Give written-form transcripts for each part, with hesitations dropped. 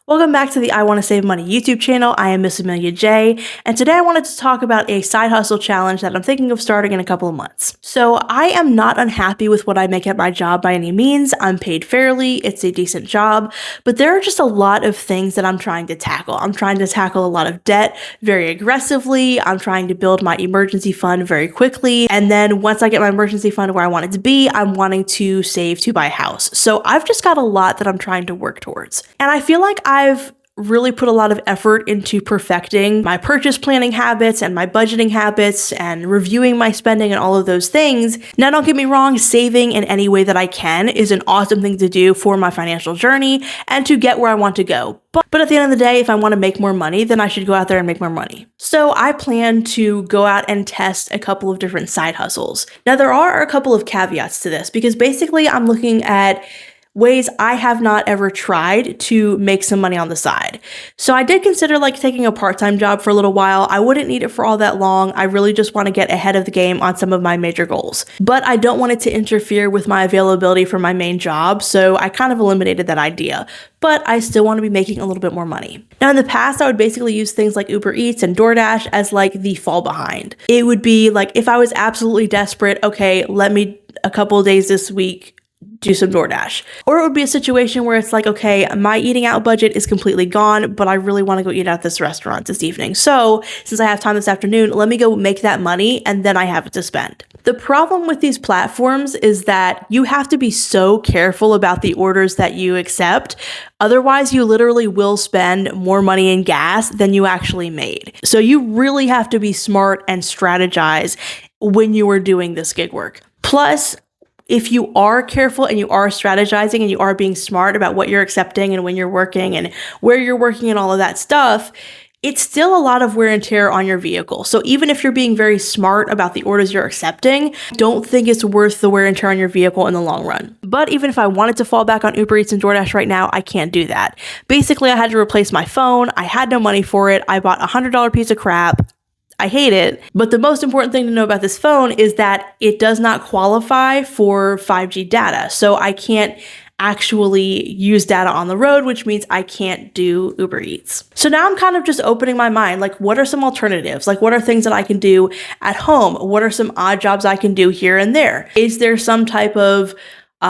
Welcome back to the I Want to Save Money YouTube channel. I am Miss Amelia J, and today I wanted to talk about a side hustle challenge that I'm thinking of starting in a couple of months. So I am not unhappy with what I make at my job by any means. I'm paid fairly, it's a decent job, but there are just a lot of things that I'm trying to tackle. I'm trying to tackle a lot of debt very aggressively. I'm trying to build my emergency fund very quickly, and then once I get my emergency fund where I want it to be, I'm wanting to save to buy a house. So I've just got a lot that I'm trying to work towards. And I feel like I've really put a lot of effort into perfecting my purchase planning habits and my budgeting habits and reviewing my spending and all of those things. Now, don't get me wrong, saving in any way that I can is an awesome thing to do for my financial journey and to get where I want to go. But at the end of the day, if I want to make more money, then I should go out there and make more money. So I plan to go out and test a couple of different side hustles. Now, there are a couple of caveats to this because basically I'm looking at ways I have not ever tried to make some money on the side. So I did consider taking a part-time job for a little while. I wouldn't need it for all that long. I really just want to get ahead of the game on some of my major goals. But I don't want it to interfere with my availability for my main job, so I kind of eliminated that idea. But I still want to be making a little bit more money. Now, in the past, I would basically use things like Uber Eats and DoorDash as the fall behind. It would be if I was absolutely desperate, okay, let me a couple of days this week do some DoorDash. Or it would be a situation where it's okay, my eating out budget is completely gone, but I really want to go eat at this restaurant this evening. So since I have time this afternoon, let me go make that money and then I have it to spend. The problem with these platforms is that you have to be so careful about the orders that you accept. Otherwise, you literally will spend more money in gas than you actually made. So you really have to be smart and strategize when you are doing this gig work. Plus, if you are careful and you are strategizing and you are being smart about what you're accepting and when you're working and where you're working and all of that stuff, it's still a lot of wear and tear on your vehicle. So even if you're being very smart about the orders you're accepting, don't think it's worth the wear and tear on your vehicle in the long run. But even if I wanted to fall back on Uber Eats and DoorDash right now, I can't do that. Basically, I had to replace my phone. I had no money for it. I bought a $100 piece of crap. I hate it. But the most important thing to know about this phone is that it does not qualify for 5G data. So I can't actually use data on the road, which means I can't do Uber Eats. So now I'm kind of just opening my mind. What are some alternatives? What are things that I can do at home? What are some odd jobs I can do here and there? Is there some type of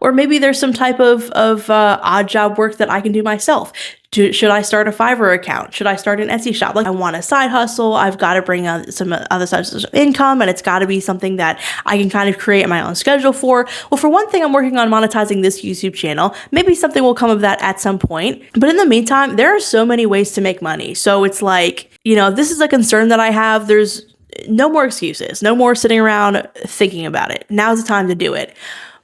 or maybe there's some type of odd job work that I can do myself. Should I start a Fiverr account? Should I start an Etsy shop? I want a side hustle. I've got to bring out some other sources of income, and it's got to be something that I can kind of create my own schedule for. Well, for one thing, I'm working on monetizing this YouTube channel. Maybe something will come of that at some point. But in the meantime, there are so many ways to make money. So it's if this is a concern that I have, there's no more excuses, no more sitting around thinking about it. Now's the time to do it.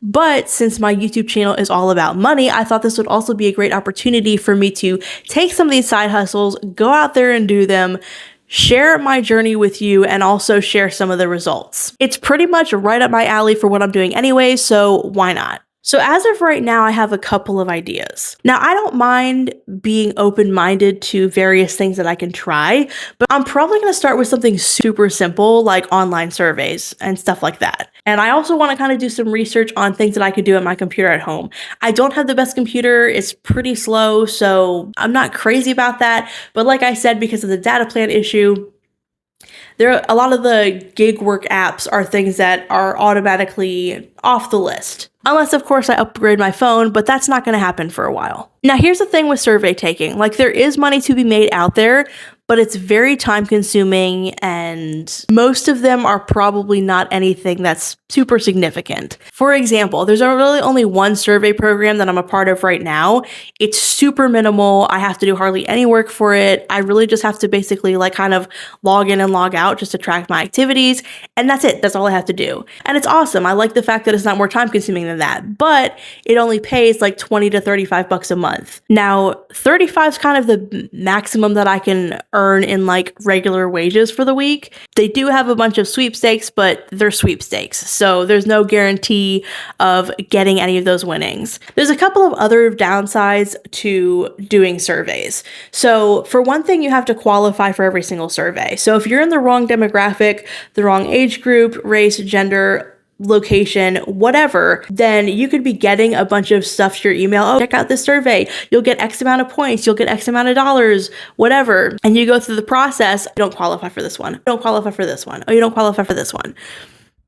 But since my YouTube channel is all about money, I thought this would also be a great opportunity for me to take some of these side hustles, go out there and do them, share my journey with you, and also share some of the results. It's pretty much right up my alley for what I'm doing anyway, so why not? So as of right now, I have a couple of ideas. Now, I don't mind being open-minded to various things that I can try, but I'm probably going to start with something super simple like online surveys and stuff like that. And I also want to kind of do some research on things that I could do at my computer at home. I don't have the best computer. It's pretty slow, so I'm not crazy about that. But like I said, because of the data plan issue, a lot of the gig work apps are things that are automatically off the list. Unless, of course, I upgrade my phone, but that's not going to happen for a while. Now, here's the thing with survey taking. There is money to be made out there, but it's very time consuming and most of them are probably not anything that's super significant. For example, there's really only one survey program that I'm a part of right now. It's super minimal. I have to do hardly any work for it. I really just have to basically kind of log in and log out just to track my activities. And that's it. That's all I have to do. And it's awesome. I like the fact that it's not more time consuming than that, but it only pays $20 to $35 a month. Now, 35 is kind of the maximum that I can earn in regular wages for the week. They do have a bunch of sweepstakes, but they're sweepstakes. So there's no guarantee of getting any of those winnings. There's a couple of other downsides to doing surveys. So for one thing, you have to qualify for every single survey. So if you're in the wrong demographic, the wrong age group, race, gender, location, whatever, then you could be getting a bunch of stuff to your email. Oh, check out this survey. You'll get X amount of points. You'll get X amount of dollars, whatever. And you go through the process. You don't qualify for this one. You don't qualify for this one. Oh, you don't qualify for this one.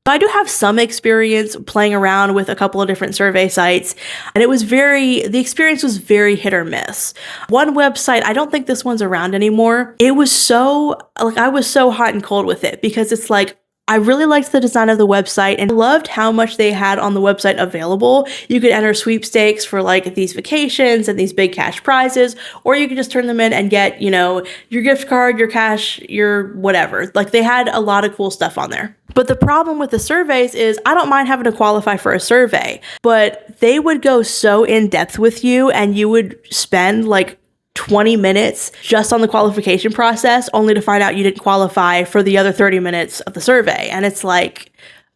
I do have some experience playing around with a couple of different survey sites, and the experience was very hit or miss. One website, I don't think this one's around anymore. I was so hot and cold with it because it's like, I really liked the design of the website and loved how much they had on the website available. You could enter sweepstakes for like these vacations and these big cash prizes, or you could just turn them in and get, your gift card, your cash, your whatever. Like they had a lot of cool stuff on there. But the problem with the surveys is I don't mind having to qualify for a survey, but they would go so in depth with you and you would spend like 20 minutes just on the qualification process only to find out you didn't qualify for the other 30 minutes of the survey. And it's like,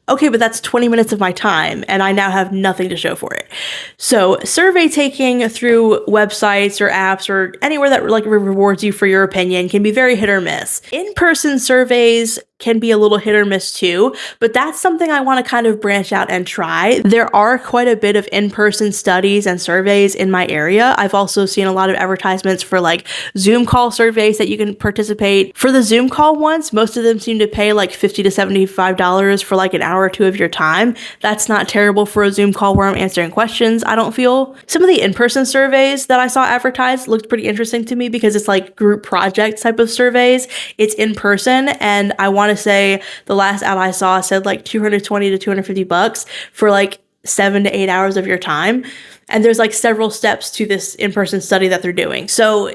okay, but that's 20 minutes of my time and I now have nothing to show for it. So survey taking through websites or apps or anywhere that like rewards you for your opinion can be very hit or miss. In-person surveys can be a little hit or miss too, but that's something I want to kind of branch out and try. There are quite a bit of in-person studies and surveys in my area. I've also seen a lot of advertisements for like Zoom call surveys that you can participate. For the Zoom call ones, most of them seem to pay like $50 to $75 for like an hour or two of your time. That's not terrible for a Zoom call where I'm answering questions, I don't feel. Some of the in-person surveys that I saw advertised looked pretty interesting to me because it's like group project type of surveys. It's in person, and I want to say the last ad I saw said like $220 to $250 for like 7 to 8 hours of your time. And there's like several steps to this in-person study that they're doing. So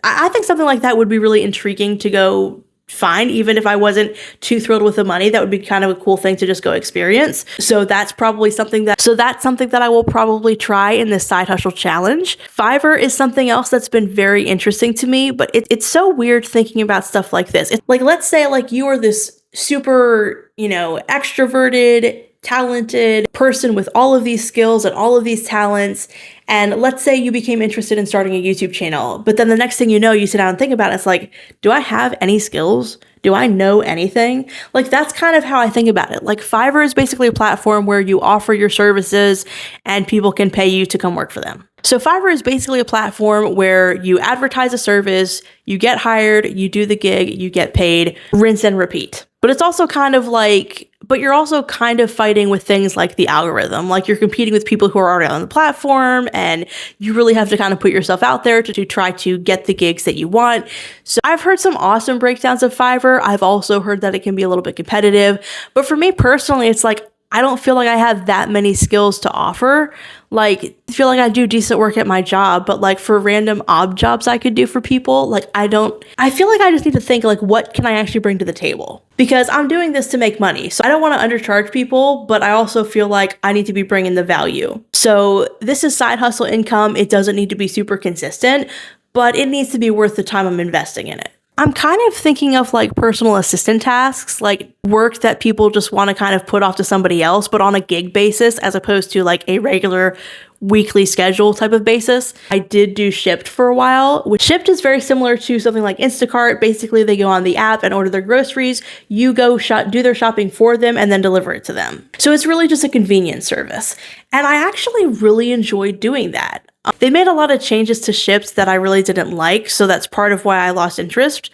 I think something like that would be really intriguing to go find, even if I wasn't too thrilled with the money. That would be kind of a cool thing to just go experience. So that's something that I will probably try in this side hustle challenge. Fiverr is something else that's been very interesting to me, but it's so weird thinking about stuff like this. It's like, let's say like you are this super, extroverted, talented person with all of these skills and all of these talents. And let's say you became interested in starting a YouTube channel, but then the next thing you know, you sit down and think about it. It's like, do I have any skills? Do I know anything? Like, that's kind of how I think about it. Like, Fiverr is basically a platform where you offer your services and people can pay you to come work for them. So Fiverr is basically a platform where you advertise a service, you get hired, you do the gig, you get paid, rinse and repeat. But it's also kind of like, but you're also kind of fighting with things like the algorithm. Like, you're competing with people who are already on the platform, and you really have to kind of put yourself out there to try to get the gigs that you want. So I've heard some awesome breakdowns of Fiverr. I've also heard that it can be a little bit competitive. But for me personally, it's like, I don't feel like I have that many skills to offer. Like, I feel like I do decent work at my job, but like for random odd jobs I could do for people, like I feel like I just need to think like, what can I actually bring to the table? Because I'm doing this to make money. So I don't want to undercharge people, but I also feel like I need to be bringing the value. So this is side hustle income. It doesn't need to be super consistent, but it needs to be worth the time I'm investing in it. I'm kind of thinking of like personal assistant tasks, like work that people just want to kind of put off to somebody else, but on a gig basis, as opposed to like a regular weekly schedule type of basis. I did do Shipt for a while, which Shipt is very similar to something like Instacart. Basically, they go on the app and order their groceries. You go do their shopping for them and then deliver it to them. So it's really just a convenience service. And I actually really enjoyed doing that. They made a lot of changes to Shipt that I really didn't like, so that's part of why I lost interest.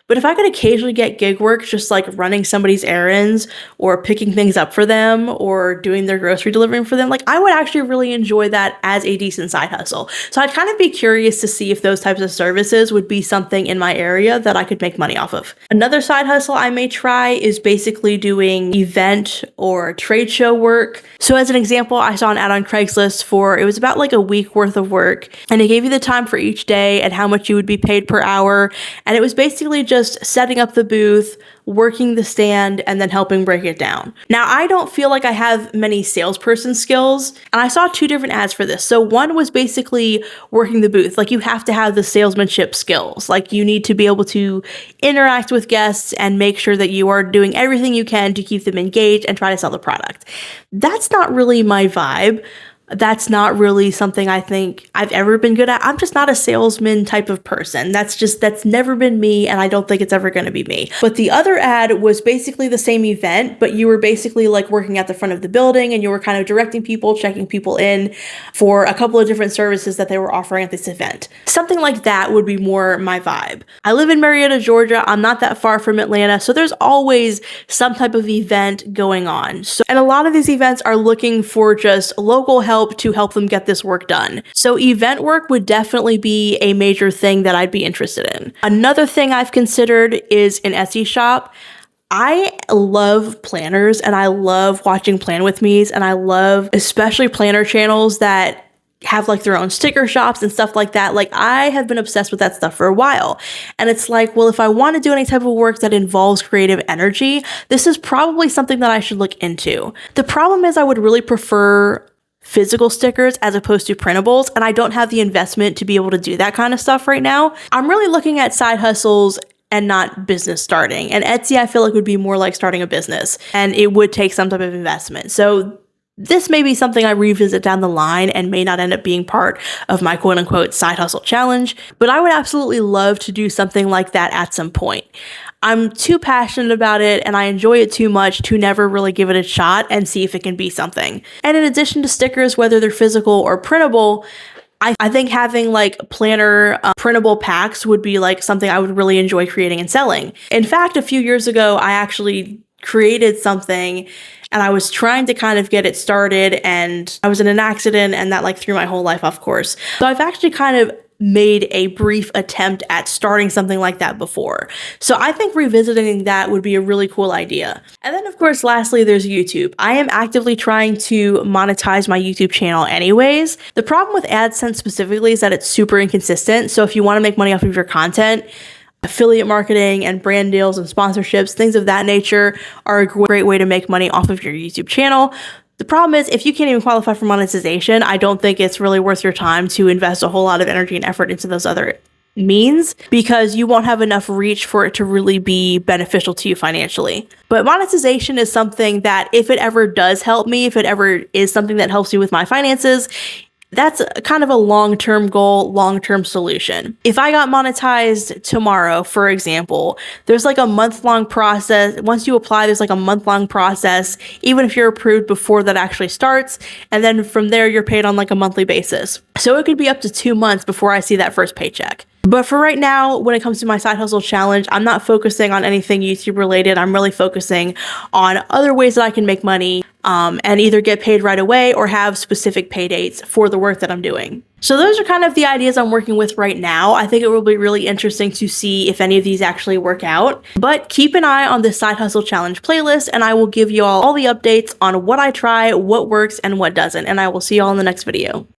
But if I could occasionally get gig work, just like running somebody's errands or picking things up for them or doing their grocery delivering for them, like I would actually really enjoy that as a decent side hustle. So I'd kind of be curious to see if those types of services would be something in my area that I could make money off of. Another side hustle I may try is basically doing event or trade show work. So as an example, I saw an ad on Craigslist it was about like a week worth of work, and it gave you the time for each day and how much you would be paid per hour. And it was basically just setting up the booth, working the stand, and then helping break it down. Now, I don't feel like I have many salesperson skills, and I saw 2 different ads for this. So one was basically working the booth. Like, you have to have the salesmanship skills. Like, you need to be able to interact with guests and make sure that you are doing everything you can to keep them engaged and try to sell the product. That's not really my vibe. That's not really something I think I've ever been good at. I'm just not a salesman type of person. That's never been me, and I don't think it's ever going to be me. But the other ad was basically the same event, but you were basically like working at the front of the building and you were kind of directing people, checking people in for a couple of different services that they were offering at this event. Something like that would be more my vibe. I live in Marietta, Georgia. I'm not that far from Atlanta, so there's always some type of event going on. And a lot of these events are looking for just local help to help them get this work done. So event work would definitely be a major thing that I'd be interested in. Another thing I've considered is an Etsy shop. I love planners and I love watching Plan With Me's, and I love especially planner channels that have like their own sticker shops and stuff like that. Like, I have been obsessed with that stuff for a while. And it's like, well, if I want to do any type of work that involves creative energy, this is probably something that I should look into. The problem is I would really prefer physical stickers as opposed to printables, and I don't have the investment to be able to do that kind of stuff right now. I'm really looking at side hustles and not business starting. And Etsy, I feel like, would be more like starting a business, and it would take some type of investment. So this may be something I revisit down the line and may not end up being part of my quote unquote side hustle challenge, but I would absolutely love to do something like that at some point. I'm too passionate about it and I enjoy it too much to never really give it a shot and see if it can be something. And in addition to stickers, whether they're physical or printable, I think having like planner printable packs would be like something I would really enjoy creating and selling. In fact, a few years ago, I actually created something and I was trying to kind of get it started, and I was in an accident and that like threw my whole life off course. So I've actually kind of made a brief attempt at starting something like that before. So I think revisiting that would be a really cool idea. And then of course, lastly, there's YouTube. I am actively trying to monetize my YouTube channel anyways. The problem with AdSense specifically is that it's super inconsistent. So if you want to make money off of your content, affiliate marketing and brand deals and sponsorships, things of that nature are a great way to make money off of your YouTube channel. The problem is, if you can't even qualify for monetization, I don't think it's really worth your time to invest a whole lot of energy and effort into those other means, because you won't have enough reach for it to really be beneficial to you financially. But monetization is something that, if it ever does help me, if it ever is something that helps me with my finances, that's kind of a long-term goal, long-term solution. If I got monetized tomorrow, for example, there's like a month-long process. Once you apply, there's like a month-long process, even if you're approved before that actually starts. And then from there, you're paid on like a monthly basis. So it could be up to 2 months before I see that first paycheck. But for right now, when it comes to my side hustle challenge, I'm not focusing on anything YouTube related. I'm really focusing on other ways that I can make money and either get paid right away or have specific pay dates for the work that I'm doing. So those are kind of the ideas I'm working with right now. I think it will be really interesting to see if any of these actually work out. But keep an eye on the Side Hustle Challenge playlist, and I will give you all the updates on what I try, what works, and what doesn't. And I will see you all in the next video.